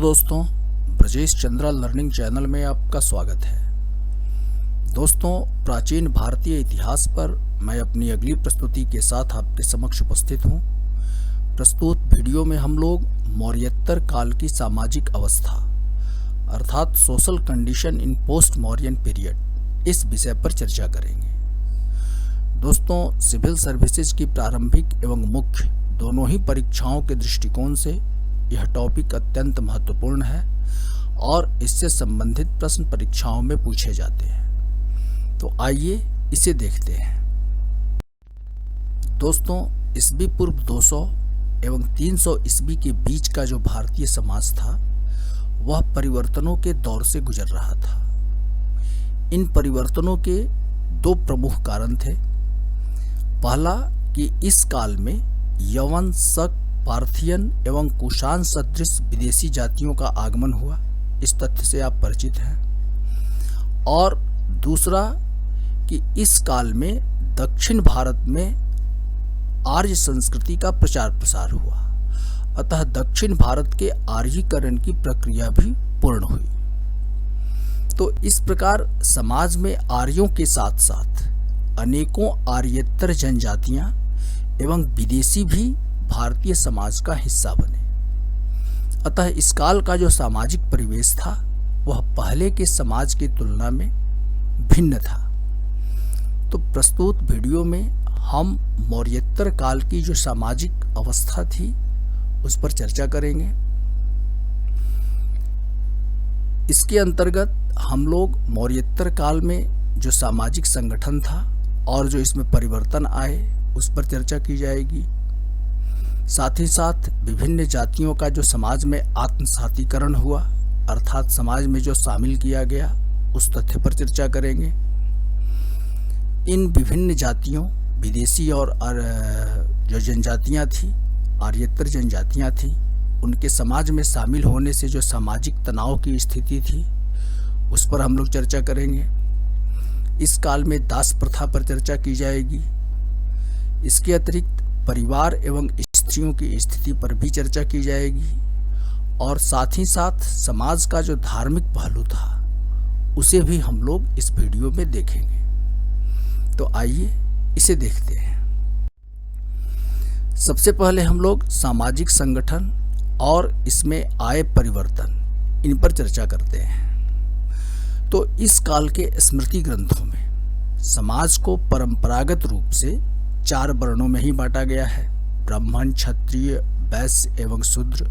दोस्तों, Brajesh Chandra learning channel में आपका स्वागत है। दोस्तों, प्राचीन भारतीय इतिहास पर मैं अपनी अगली प्रस्तुति के साथ आपके समक्ष उपस्थित हूँ। प्रस्तुत वीडियो में हम लोग मौर्योत्तर काल की सामाजिक अवस्था अर्थात social condition in post Mauryan period इस विषय पर चर्चा करेंगे। दोस्तों, सिविल सर्विसेज की प्रारंभिक एवं मुख्य दोनों ही परीक्षाओं के दृष्टिकोण से यह टॉपिक अत्यंत महत्वपूर्ण है और इससे संबंधित प्रश्न परीक्षाओं में पूछे जाते हैं। तो आइए इसे देखते हैं। दोस्तों, ईस्वी पूर्व 200 एवं 300 ईस्वी के बीच का जो भारतीय समाज था वह परिवर्तनों के दौर से गुजर रहा था। इन परिवर्तनों के दो प्रमुख कारण थे। पहला कि इस काल में यवन, शक, पार्थियन एवं कुषाण सदृश विदेशी जातियों का आगमन हुआ। इस तथ्य से आप परिचित हैं। और दूसरा कि इस काल में दक्षिण भारत में आर्य संस्कृति का प्रचार प्रसार हुआ, अतः दक्षिण भारत के आर्यीकरण की प्रक्रिया भी पूर्ण हुई। तो इस प्रकार समाज में आर्यों के साथ साथ अनेकों आर्येतर जनजातियां एवं विदेशी भी भारतीय समाज का हिस्सा बने। अतः इस काल का जो सामाजिक परिवेश था वह पहले के समाज की तुलना में भिन्न था। तो प्रस्तुत वीडियो में हम मौर्योत्तर काल की जो सामाजिक अवस्था थी उस पर चर्चा करेंगे। इसके अंतर्गत हम लोग मौर्योत्तर काल में जो सामाजिक संगठन था और जो इसमें परिवर्तन आए उस पर चर्चा की जाएगी। साथ ही साथ विभिन्न जातियों का जो समाज में आत्मसातीकरण हुआ अर्थात समाज में जो शामिल किया गया उस तथ्य पर चर्चा करेंगे। इन विभिन्न जातियों, विदेशी और जो जनजातियां थी, आर्येतर जनजातियां थी, उनके समाज में शामिल होने से जो सामाजिक तनाव की स्थिति थी उस पर हम लोग चर्चा करेंगे। इस काल में दास प्रथा पर चर्चा की जाएगी। इसके अतिरिक्त परिवार एवं स्त्रियों की स्थिति पर भी चर्चा की जाएगी और साथ ही साथ समाज का जो धार्मिक पहलू था उसे भी हम लोग इस वीडियो में देखेंगे। तो आइए इसे देखते हैं। सबसे पहले हम लोग सामाजिक संगठन और इसमें आए परिवर्तन इन पर चर्चा करते हैं। तो इस काल के स्मृति ग्रंथों में समाज को परंपरागत रूप से 4 वर्णों में ही बांटा गया है: ब्राह्मण, क्षत्रिय, वैश्य एवं शूद्र।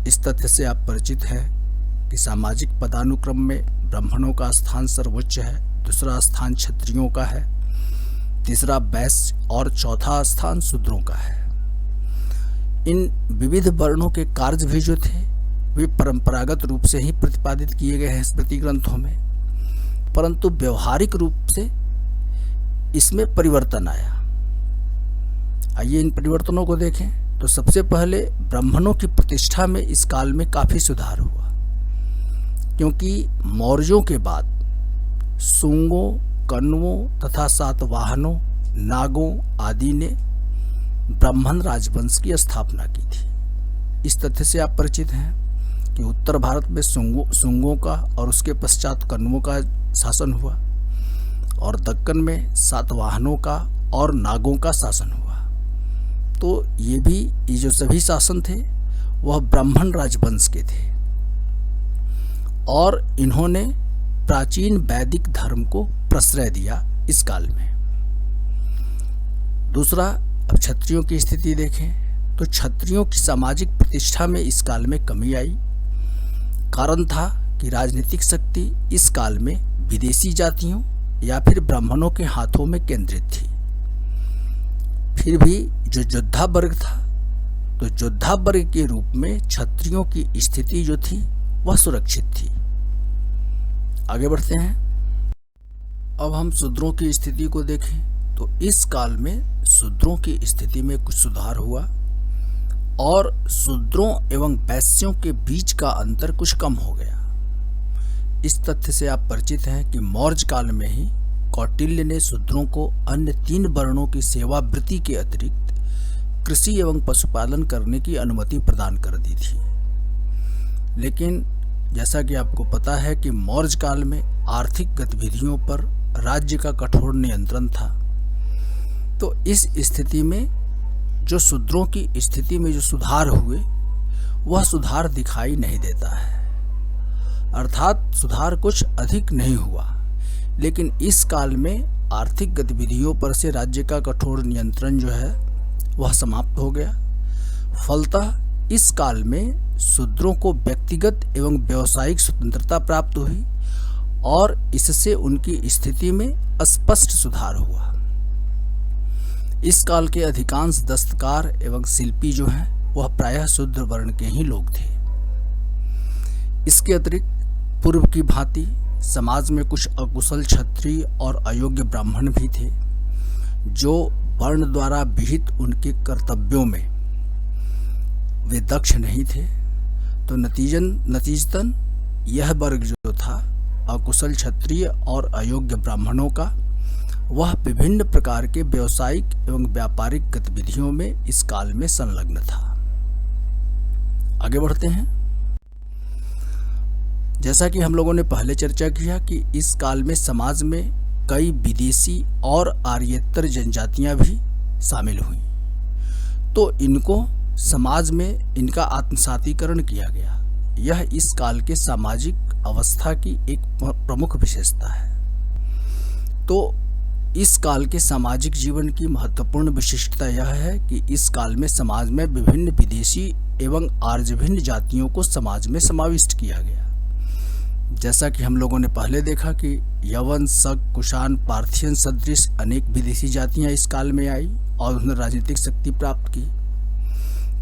इस तथ्य से आप परिचित हैं कि सामाजिक पदानुक्रम में ब्राह्मणों का स्थान सर्वोच्च है, दूसरा स्थान क्षत्रियों का है, तीसरा वैश्य और चौथा स्थान शूद्रों का है। इन विविध वर्णों के कार्य भी जो थे वे परंपरागत रूप से ही प्रतिपादित किए गए हैं स्मृति ग्रंथों में, परंतु व्यवहारिक रूप से इसमें परिवर्तन आया। आइए इन परिवर्तनों को देखें। तो सबसे पहले ब्राह्मणों की प्रतिष्ठा में इस काल में काफी सुधार हुआ, क्योंकि मौर्यों के बाद शुंगों, कण्वों तथा सातवाहनों, नागों आदि ने ब्राह्मण राजवंश की स्थापना की थी। इस तथ्य से आप परिचित हैं कि उत्तर भारत में शुंगों का और उसके पश्चात कण्वों का शासन हुआ और दक्कन में सातवाहनों का और नागों का शासन हुआ। तो ये जो सभी शासन थे वह ब्राह्मण राजवंश के थे और इन्होंने प्राचीन वैदिक धर्म को प्रश्रय दिया इस काल में। दूसरा, अब क्षत्रियों की स्थिति देखें तो क्षत्रियों की सामाजिक प्रतिष्ठा में इस काल में कमी आई। कारण था कि राजनीतिक शक्ति इस काल में विदेशी जातियों या फिर ब्राह्मणों के हाथों में केंद्रित थी। फिर भी जो योद्धा वर्ग था, तो योद्धा वर्ग के रूप में क्षत्रियों की स्थिति जो थी वह सुरक्षित थी। आगे बढ़ते हैं। अब हम शूद्रों की स्थिति को देखें तो इस काल में शूद्रों की स्थिति में कुछ सुधार हुआ और शूद्रों एवं वैश्यों के बीच का अंतर कुछ कम हो गया। इस तथ्य से आप परिचित हैं कि मौर्य काल में ही कौटिल्य ने शूद्रों को अन्य 3 वर्णों की सेवावृत्ति के अतिरिक्त कृषि एवं पशुपालन करने की अनुमति प्रदान कर दी थी। लेकिन जैसा कि आपको पता है कि मौर्य काल में आर्थिक गतिविधियों पर राज्य का कठोर नियंत्रण था। तो इस स्थिति में जो शूद्रों की स्थिति में जो सुधार हुए वह सुधार दिखाई नहीं देता है, अर्थात सुधार कुछ अधिक नहीं हुआ। लेकिन इस काल में आर्थिक गतिविधियों पर से राज्य का कठोर नियंत्रण जो है वह समाप्त हो गया। फलतः इस काल में शूद्रों को व्यक्तिगत एवं व्यावसायिक स्वतंत्रता प्राप्त हुई और इससे उनकी स्थिति में स्पष्ट सुधार हुआ। इस काल के अधिकांश दस्तकार एवं शिल्पी जो हैं वह प्रायः शूद्र वर्ण के ही लोग थे। इसके अतिरिक्त पूर्व की भांति समाज में कुछ अकुशल क्षत्रिय और अयोग्य ब्राह्मण भी थे, जो वर्ण द्वारा विहित उनके कर्तव्यों में वे दक्ष नहीं थे। तो नतीजतन यह वर्ग जो था अकुशल क्षत्रिय और अयोग्य ब्राह्मणों का, वह विभिन्न प्रकार के व्यावसायिक एवं व्यापारिक गतिविधियों में इस काल में संलग्न था। आगे बढ़ते हैं। जैसा कि हम लोगों ने पहले चर्चा किया कि इस काल में समाज में कई विदेशी और आर्येतर जनजातियां भी शामिल हुई, तो इनको समाज में इनका आत्मसातीकरण किया गया। यह इस काल के सामाजिक अवस्था की एक प्रमुख विशेषता है। तो इस काल के सामाजिक जीवन की महत्वपूर्ण विशिष्टता यह है कि इस काल में समाज में विभिन्न विदेशी एवं आर्यभिन्न जातियों को समाज में समाविष्ट किया गया। जैसा कि हम लोगों ने पहले देखा कि यवन, शक, कुषाण, पार्थियन सदृश अनेक विदेशी जातियां इस काल में आई और उन्होंने राजनीतिक शक्ति प्राप्त की।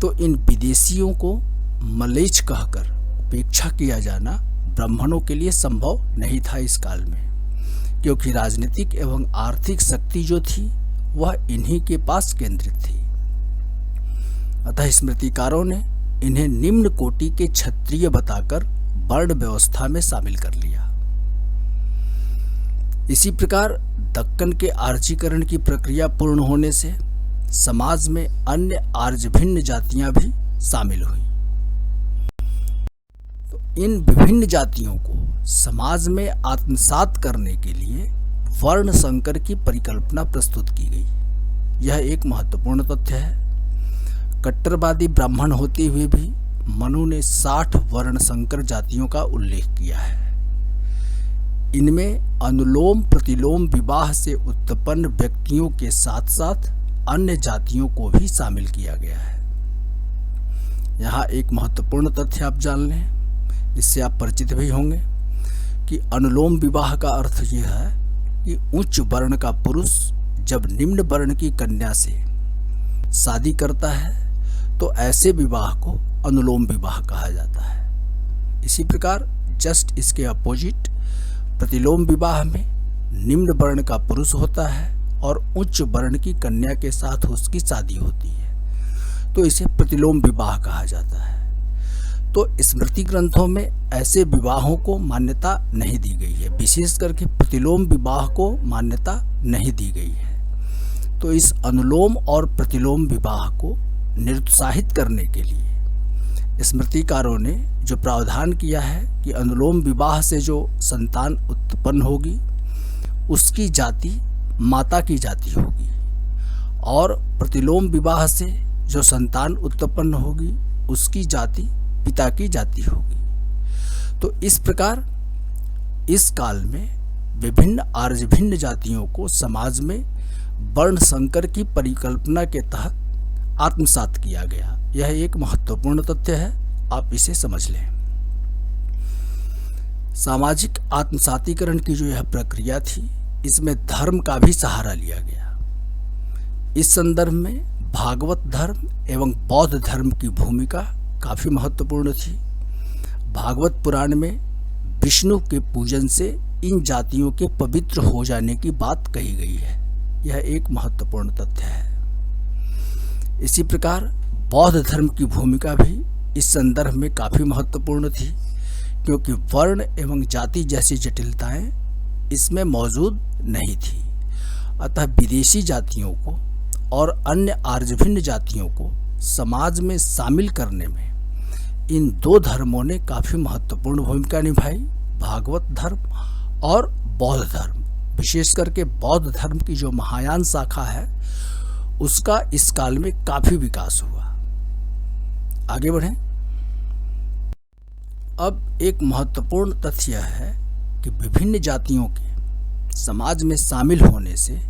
तो इन विदेशियों को मलेच्छ कहकर उपेक्षा किया जाना ब्राह्मणों के लिए संभव नहीं था इस काल में, क्योंकि राजनीतिक एवं आर्थिक शक्ति जो थी वह इन्हीं के पास केंद्रित थी। अतः स्मृतिकारों ने इन्हें निम्न कोटि के क्षत्रिय बताकर वर्ण व्यवस्था में शामिल कर लिया। इसी प्रकार दक्कन के आर्यीकरण की प्रक्रिया पूर्ण होने से समाज में अन्य आर्यभिन्न जातियां भी शामिल हुई। तो इन विभिन्न जातियों को समाज में आत्मसात करने के लिए वर्ण संकर की परिकल्पना प्रस्तुत की गई। यह एक महत्वपूर्ण तथ्य है। कट्टरवादी ब्राह्मण होते हुए भी मनु ने 60 वर्ण संकर जातियों का उल्लेख किया है। इनमें अनुलोम प्रतिलोम विवाह से उत्पन्न व्यक्तियों के साथ साथ अन्य जातियों को भी शामिल किया गया है। यहाँ एक महत्वपूर्ण तथ्य आप जान लें, इससे आप परिचित भी होंगे कि अनुलोम विवाह का अर्थ यह है कि उच्च वर्ण का पुरुष जब निम्न वर्ण की कन्या से शादी करता है तो ऐसे विवाह को अनुलोम विवाह कहा जाता है। इसी प्रकार जस्ट इसके अपोजिट प्रतिलोम विवाह में निम्न वर्ण का पुरुष होता है और उच्च वर्ण की कन्या के साथ उसकी शादी होती है, तो इसे प्रतिलोम विवाह कहा जाता है। तो स्मृति ग्रंथों में ऐसे विवाहों को मान्यता नहीं दी गई है, विशेष करके प्रतिलोम विवाह को मान्यता नहीं दी गई है। तो इस अनुलोम और प्रतिलोम विवाह को निरुत्साहित करने के लिए स्मृतिकारों ने जो प्रावधान किया है कि अनुलोम विवाह से जो संतान उत्पन्न होगी उसकी जाति माता की जाति होगी और प्रतिलोम विवाह से जो संतान उत्पन्न होगी उसकी जाति पिता की जाति होगी। तो इस प्रकार इस काल में विभिन्न आर्यभिन्न जातियों को समाज में वर्ण संकर की परिकल्पना के तहत आत्मसात किया गया। यह एक महत्वपूर्ण तथ्य है, आप इसे समझ लें। सामाजिक आत्मसातीकरण की जो यह प्रक्रिया थी, इसमें धर्म का भी सहारा लिया गया। इस संदर्भ में भागवत धर्म एवं बौद्ध धर्म की भूमिका काफी महत्वपूर्ण थी। भागवत पुराण में विष्णु के पूजन से इन जातियों के पवित्र हो जाने की बात कही गई है। यह एक महत्वपूर्ण तथ्य है। इसी प्रकार बौद्ध धर्म की भूमिका भी इस संदर्भ में काफी महत्वपूर्ण थी, क्योंकि वर्ण एवं जाति जैसी जटिलताएं इसमें मौजूद नहीं थी। अतः विदेशी जातियों को और अन्य आर्यभिन्न जातियों को समाज में शामिल करने में इन दो धर्मों ने काफी महत्वपूर्ण भूमिका निभाई। भागवत धर्म और बौद्ध धर्म, विशेष करके बौद्ध धर्म की जो महायान शाखा है उसका इस काल में काफी विकास हुआ। आगे बढ़ें। अब एक महत्वपूर्ण तथ्य है कि विभिन्न जातियों के समाज में शामिल होने से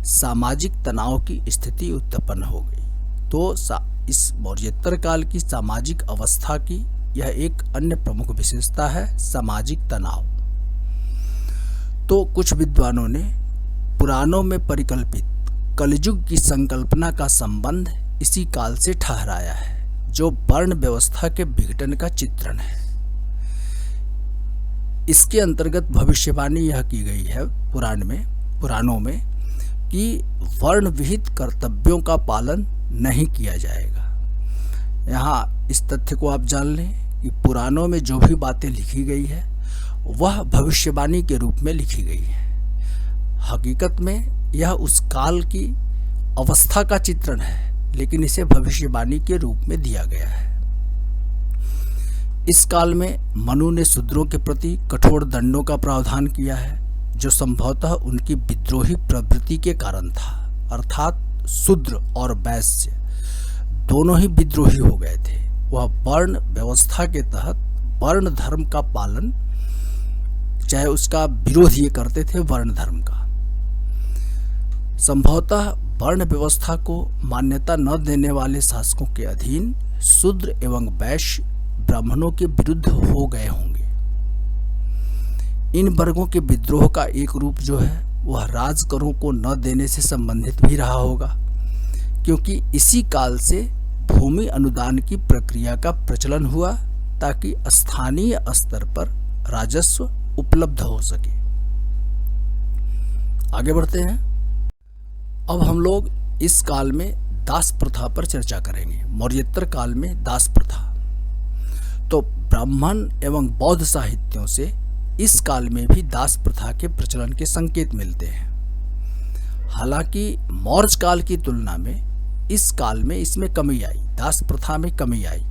सामाजिक तनाव की स्थिति उत्पन्न हो गई। तो इस मौर्योत्तर काल की सामाजिक अवस्था की यह एक अन्य प्रमुख विशेषता है, सामाजिक तनाव। तो कुछ विद्वानों ने पुराणों में परिकल्पित कलयुग की संकल्पना का संबंध इसी काल से ठहराया है, जो वर्ण व्यवस्था के विघटन का चित्रण है। इसके अंतर्गत भविष्यवाणी यह की गई है पुराणों में कि वर्ण विहित कर्तव्यों का पालन नहीं किया जाएगा। यहाँ इस तथ्य को आप जान लें कि पुराणों में जो भी बातें लिखी गई है वह भविष्यवाणी के रूप में लिखी गई है। हकीकत में यह उस काल की अवस्था का चित्रण है, लेकिन इसे भविष्यवाणी के रूप में दिया गया है। इस काल में मनु ने शूद्रों के प्रति कठोर दंडों का प्रावधान किया है, जो संभवतः उनकी विद्रोही प्रवृत्ति के कारण था। अर्थात शूद्र और वैश्य दोनों ही विद्रोही हो गए थे। वह वर्ण व्यवस्था के तहत वर्ण धर्म का पालन, चाहे उसका विरोध ये करते थे वर्ण धर्म का। संभवतः वर्ण व्यवस्था को मान्यता न देने वाले शासकों के अधीन शूद्र एवं वैश्य ब्राह्मणों के विरुद्ध हो गए होंगे। इन वर्गों के विद्रोह का एक रूप जो है वह राजकरों को न देने से संबंधित भी रहा होगा, क्योंकि इसी काल से भूमि अनुदान की प्रक्रिया का प्रचलन हुआ ताकि स्थानीय स्तर पर राजस्व उपलब्ध हो सके। आगे बढ़ते हैं। अब हम लोग इस काल में दास प्रथा पर चर्चा करेंगे। मौर्योत्तर काल में दास प्रथा, तो ब्राह्मण एवं बौद्ध साहित्यों से इस काल में भी दास प्रथा के प्रचलन के संकेत मिलते हैं। हालांकि मौर्य काल की तुलना में इस काल में इसमें कमी आई, दास प्रथा में कमी आई।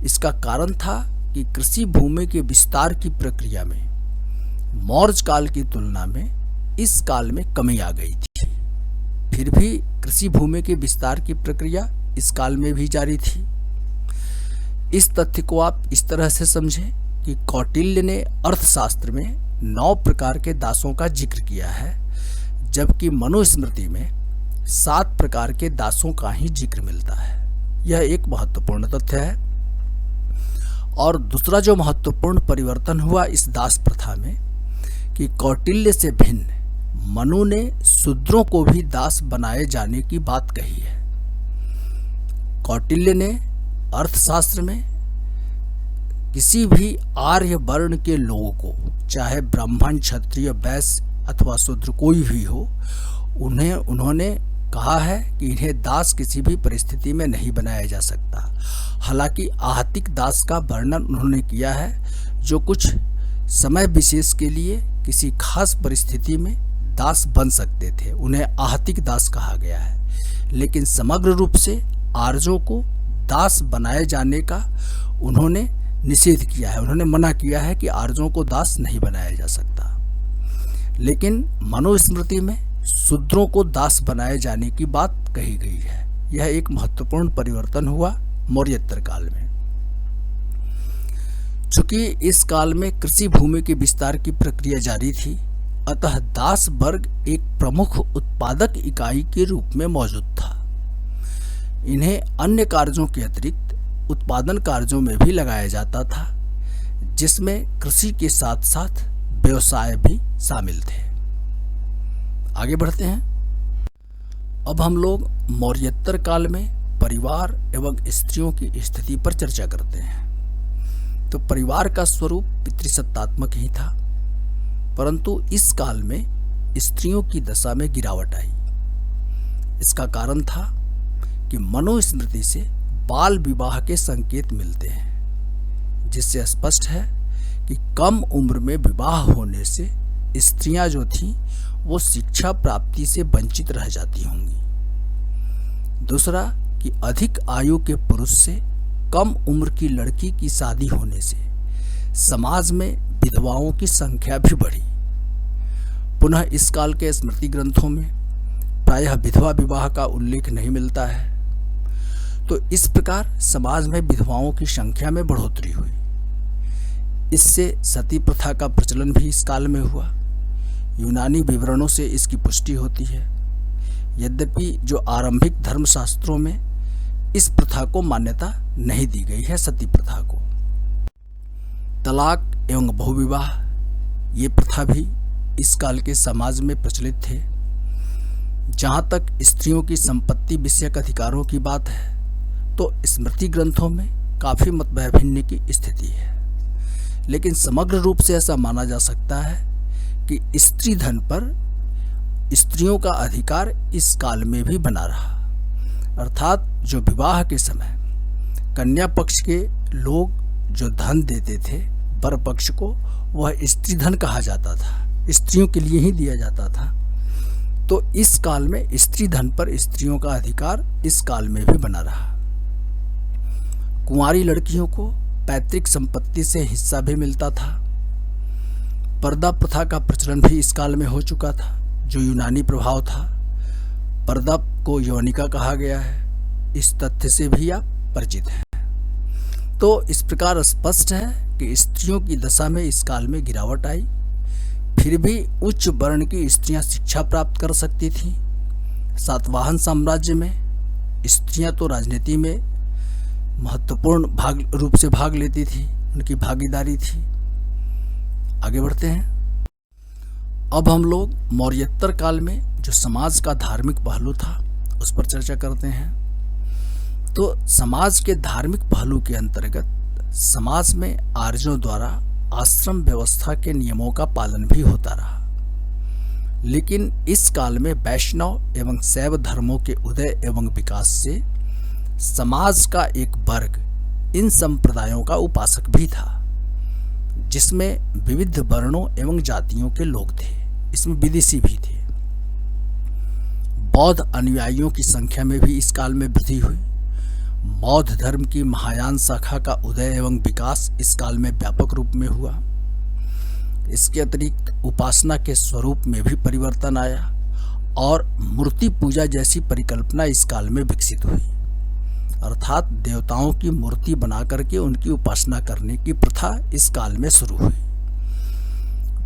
इसका कारण था कि कृषि भूमि के विस्तार की प्रक्रिया में मौर्य काल की तुलना में इस काल में कमी आ गई थी। फिर भी कृषि भूमि के विस्तार की प्रक्रिया इस काल में भी जारी थी। इस तथ्य को आप इस तरह से समझें कि कौटिल्य ने अर्थशास्त्र में 9 प्रकार के दासों का जिक्र किया है, जबकि मनुस्मृति में 7 प्रकार के दासों का ही जिक्र मिलता है। यह एक महत्वपूर्ण तथ्य है। और दूसरा जो महत्वपूर्ण परिवर्तन हुआ इस दास प्रथा में कि कौटिल्य से भिन्न मनु ने शूद्रों को भी दास बनाए जाने की बात कही है। कौटिल्य ने अर्थशास्त्र में किसी भी आर्य वर्ण के लोगों को, चाहे ब्राह्मण, क्षत्रिय, वैश्य अथवा शूद्र कोई भी हो, उन्होंने कहा है कि इन्हें दास किसी भी परिस्थिति में नहीं बनाया जा सकता। हालांकि आहतिक दास का वर्णन उन्होंने किया है, जो कुछ समय विशेष के लिए किसी खास परिस्थिति में दास बन सकते थे, उन्हें आहतिक दास कहा गया है। लेकिन समग्र रूप से आर्यों को दास बनाए जाने का उन्होंने निषेध किया है। उन्होंने मना किया है कि आर्यों को दास नहीं बनाया जा सकता। लेकिन मनुस्मृति में शूद्रों को दास बनाए जाने की बात कही गई है। यह एक महत्वपूर्ण परिवर्तन हुआ मौर्योत्तर काल में। चूंकि इस काल में कृषि भूमि के विस्तार की प्रक्रिया जारी थी, अतः दास वर्ग एक प्रमुख उत्पादक इकाई के रूप में मौजूद था। इन्हें अन्य कार्यों के अतिरिक्त उत्पादन कार्यों में भी लगाया जाता था, जिसमें कृषि के साथ साथ व्यवसाय भी शामिल थे। आगे बढ़ते हैं। अब हम लोग मौर्योत्तर काल में परिवार एवं स्त्रियों की स्थिति पर चर्चा करते हैं। तो परिवार का स्वरूप पितृसत्तात्मक ही था, परंतु इस काल में स्त्रियों की दशा में गिरावट आई। इसका कारण था कि मनुस्मृति से बाल विवाह के संकेत मिलते हैं, जिससे स्पष्ट है कि कम उम्र में विवाह होने से स्त्रियां जो थीं वो शिक्षा प्राप्ति से वंचित रह जाती होंगी। दूसरा कि अधिक आयु के पुरुष से कम उम्र की लड़की की शादी होने से समाज में विधवाओं की संख्या भी बढ़ी। पुनः इस काल के स्मृति ग्रंथों में प्रायः विधवा विवाह का उल्लेख नहीं मिलता है। तो इस प्रकार समाज में विधवाओं की संख्या में बढ़ोतरी हुई। इससे सती प्रथा का प्रचलन भी इस काल में हुआ। यूनानी विवरणों से इसकी पुष्टि होती है। यद्यपि जो आरंभिक धर्मशास्त्रों में इस प्रथा को मान्यता नहीं दी गई है, सती प्रथा को। तलाक एवं बहुविवाह ये प्रथा भी इस काल के समाज में प्रचलित थे। जहाँ तक स्त्रियों की संपत्ति विषयक अधिकारों की बात है तो स्मृति ग्रंथों में काफ़ी मतभेद की स्थिति है, लेकिन समग्र रूप से ऐसा माना जा सकता है कि स्त्री धन पर स्त्रियों का अधिकार इस काल में भी बना रहा। अर्थात जो विवाह के समय कन्या पक्ष के लोग जो धन देते थे वर पक्ष को, वह स्त्री धन कहा जाता था, स्त्रियों के लिए ही दिया जाता था। तो इस काल में स्त्री धन पर स्त्रियों का अधिकार इस काल में भी बना रहा। कुंवारी लड़कियों को पैतृक संपत्ति से हिस्सा भी मिलता था। पर्दा प्रथा का प्रचलन भी इस काल में हो चुका था, जो यूनानी प्रभाव था। पर्दा को यौनिका कहा गया है, इस तथ्य से भी आप परिचित हैं। तो इस प्रकार स्पष्ट है कि स्त्रियों की दशा में इस काल में गिरावट आई। फिर भी उच्च वर्ण की स्त्रियां शिक्षा प्राप्त कर सकती थीं। सातवाहन साम्राज्य में स्त्रियां तो राजनीति में महत्वपूर्ण रूप से भाग लेती थी, उनकी भागीदारी थी। आगे बढ़ते हैं। अब हम लोग मौर्योत्तर काल में जो समाज का धार्मिक पहलू था उस पर चर्चा करते हैं। तो समाज के धार्मिक पहलू के अंतर्गत समाज में आर्यों द्वारा आश्रम व्यवस्था के नियमों का पालन भी होता रहा। लेकिन इस काल में वैष्णव एवं शैव धर्मों के उदय एवं विकास से समाज का एक वर्ग इन संप्रदायों का उपासक भी था, जिसमें विविध वर्णों एवं जातियों के लोग थे। इसमें विदेशी भी थे। बौद्ध अनुयायियों की संख्या में भी इस काल में वृद्धि हुई। बौद्ध धर्म की महायान शाखा का उदय एवं विकास इस काल में व्यापक रूप में हुआ। इसके अतिरिक्त उपासना के स्वरूप में भी परिवर्तन आया और मूर्ति पूजा जैसी परिकल्पना इस काल में विकसित हुई। अर्थात देवताओं की मूर्ति बना करके उनकी उपासना करने की प्रथा इस काल में शुरू हुई।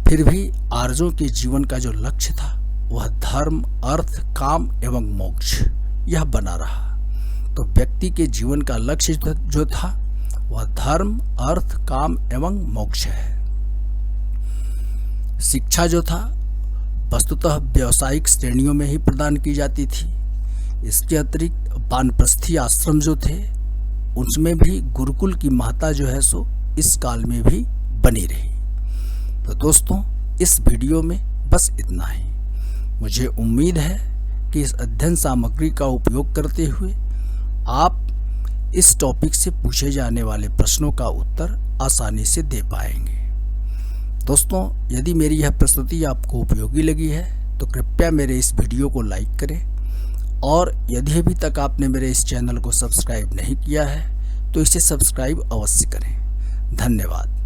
फिर भी आर्यों के जीवन का जो लक्ष्य था वह धर्म, अर्थ, काम एवं मोक्ष यह बना रहा। तो व्यक्ति के जीवन का लक्ष्य जो था वह धर्म, अर्थ, काम एवं मोक्ष है। शिक्षा जो था वस्तुतः व्यावसायिक श्रेणियों में ही प्रदान की जाती थी। इसके अतिरिक्त वानप्रस्थी आश्रम जो थे उसमें भी गुरुकुल की महत्ता जो है सो इस काल में भी बनी रही। तो दोस्तों, इस वीडियो में बस इतना ही। मुझे उम्मीद है कि इस अध्ययन सामग्री का उपयोग करते हुए आप इस टॉपिक से पूछे जाने वाले प्रश्नों का उत्तर आसानी से दे पाएंगे। दोस्तों, यदि मेरी यह प्रस्तुति आपको उपयोगी लगी है तो कृपया मेरे इस वीडियो को लाइक करें, और यदि अभी तक आपने मेरे इस चैनल को सब्सक्राइब नहीं किया है तो इसे सब्सक्राइब अवश्य करें। धन्यवाद।